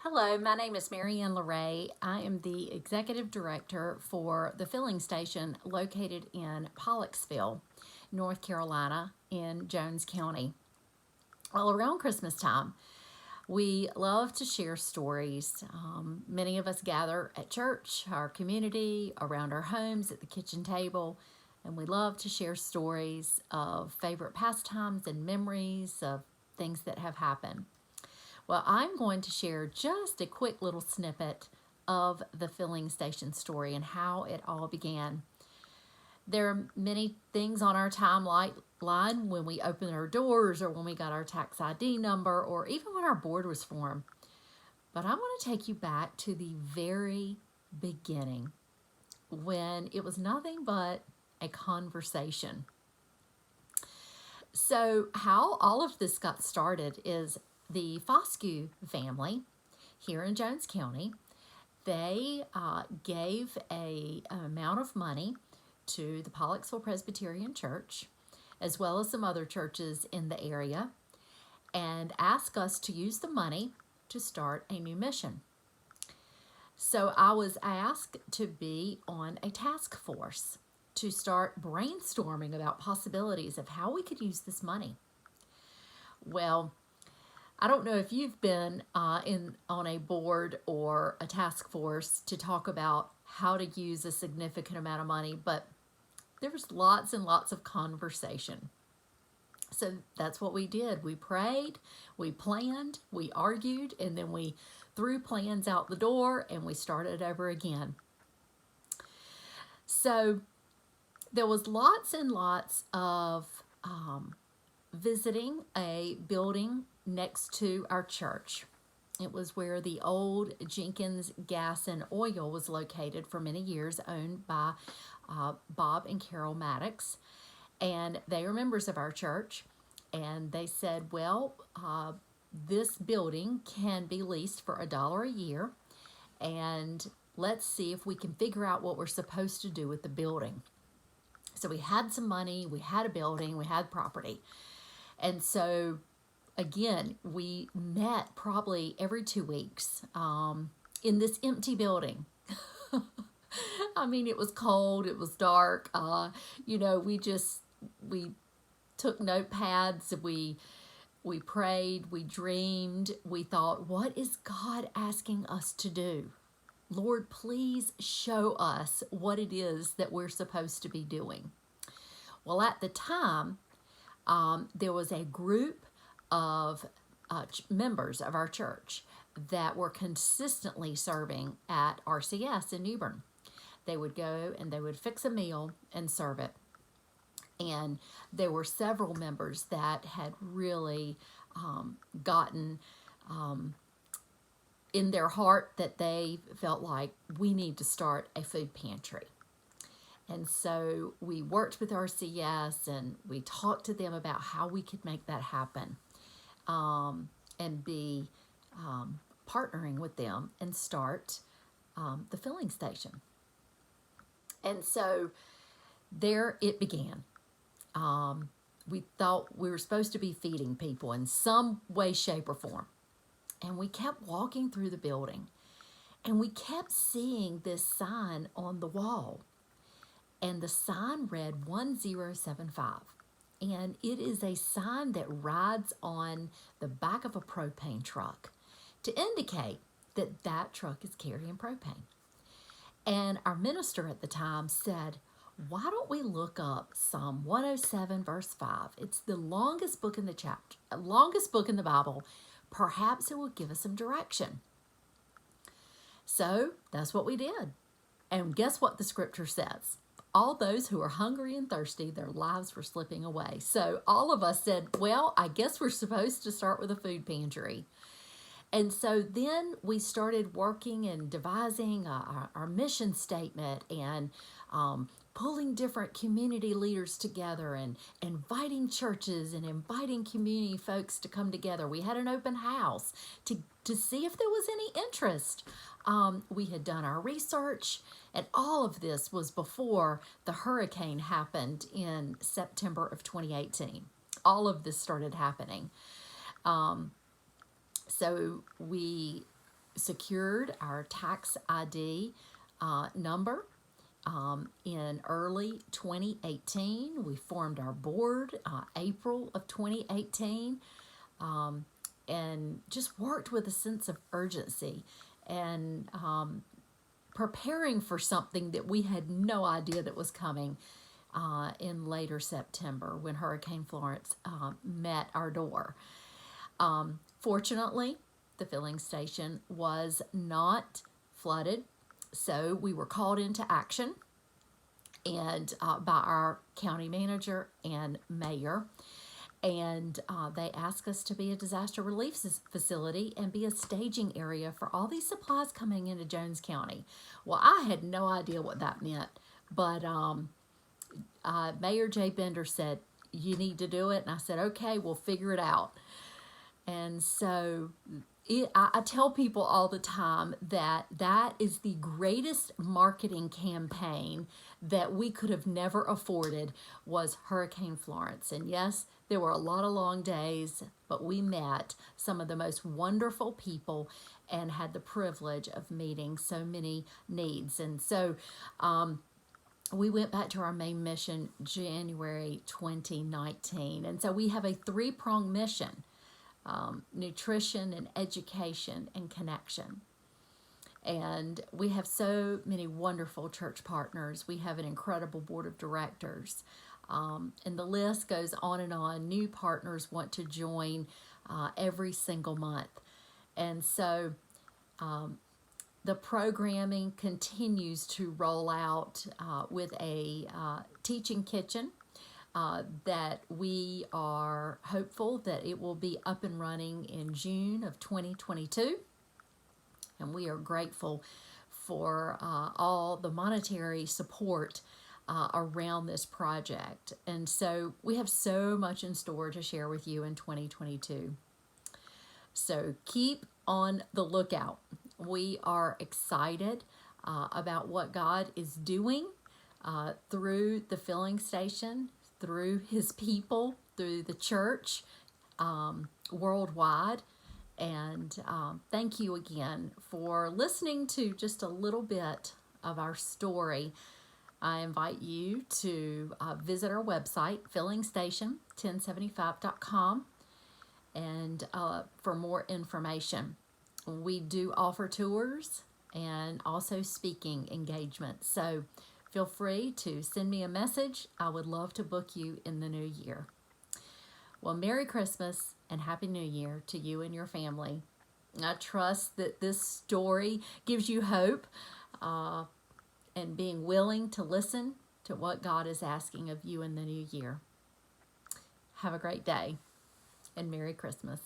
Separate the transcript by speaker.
Speaker 1: Hello, my name is Marianne LeRae. I am the Executive Director for the filling station located in Pollocksville, North Carolina in Jones County. Well, around Christmas time, we love to share stories. Many of us gather at church, our community, around our homes, at the kitchen table, and we love to share stories of favorite pastimes and memories of things that have happened. Well, I'm going to share just a quick little snippet of the filling station story and how it all began. There are many things on our timeline when we opened our doors or when we got our tax ID number or even when our board was formed. But I want to take you back to the very beginning when it was nothing but a conversation. So how all of this got started is the Foscue family here in Jones County. They gave an amount of money to the Pollocksville Presbyterian Church, as well as some other churches in the area, and asked us to use the money to start a new mission. So I was asked to be on a task force to start brainstorming about possibilities of how we could use this money. Well, I don't know if you've been on a board or a task force to talk about how to use a significant amount of money, but there was lots and lots of conversation. So that's what we did. We prayed, we planned, we argued, and then we threw plans out the door and we started over again. So there was lots and lots of visiting a building next to our church. It was where the old Jenkins Gas and Oil was located for many years, owned by Bob and Carol Maddox. And they are members of our church. And they said, well, this building can be leased for $1 a year. And let's see if we can figure out what we're supposed to do with the building. So we had some money, we had a building, we had property. And so again, we met probably every 2 weeks in this empty building. I mean, it was cold, it was dark. We took notepads, we prayed, we dreamed, we thought, what is God asking us to do? Lord, please show us what it is that we're supposed to be doing. Well, at the time, there was a group of members of our church that were consistently serving at RCS in Newbern. They would go and they would fix a meal and serve it. And there were several members that had really gotten in their heart that they felt like we need to start a food pantry. And so we worked with RCS and we talked to them about how we could make that happen and be partnering with them and start the filling station. And so there it began. We thought we were supposed to be feeding people in some way, shape, or form. And we kept walking through the building and we kept seeing this sign on the wall. And the sign read 1075. And it is a sign that rides on the back of a propane truck to indicate that that truck is carrying propane. And our minister at the time said, why don't we look up Psalm 107 verse 5? It's the longest book in the Bible. Perhaps it will give us some direction. So that's what we did. And guess what the scripture says? All those who are hungry and thirsty, their lives were slipping away. So all of us said, well, I guess we're supposed to start with a food pantry. And so then we started working and devising our mission statement and pulling different community leaders together and inviting churches and inviting community folks to come together. We had an open house to see if there was any interest. We had done our research, and all of this was before the hurricane happened in September of 2018. All of this started happening. So we secured our tax ID number in early 2018. We formed our board April of 2018, and just worked with a sense of urgency and preparing for something that we had no idea that was coming in later September when Hurricane Florence met our door. Fortunately, the filling station was not flooded, so we were called into action and by our county manager and mayor, and they asked us to be a disaster relief facility and be a staging area for all these supplies coming into Jones County. Well, I had no idea what that meant, but Mayor Jay Bender said, "You need to do it," and I said, "Okay, we'll figure it out." And so I tell people all the time that that is the greatest marketing campaign that we could have never afforded, was Hurricane Florence. And yes, there were a lot of long days, but we met some of the most wonderful people and had the privilege of meeting so many needs. And so we went back to our main mission January 2019. And so we have a three-pronged mission: nutrition and education and connection. And we have so many wonderful church partners. We have an incredible board of directors. And the list goes on and on. New partners want to join every single month. And so the programming continues to roll out with a teaching kitchen that we are hopeful that it will be up and running in June of 2022. And we are grateful for all the monetary support around this project. And so we have so much in store to share with you in 2022. So keep on the lookout. We are excited about what God is doing through the filling station, through his people, through the church worldwide. And thank you again for listening to just a little bit of our story. I invite you to visit our website, fillingstation1075.com, and for more information. We do offer tours and also speaking engagements. So feel free to send me a message. I would love to book you in the new year. Well, Merry Christmas and Happy New Year to you and your family. I trust that this story gives you hope and being willing to listen to what God is asking of you in the new year. Have a great day and Merry Christmas.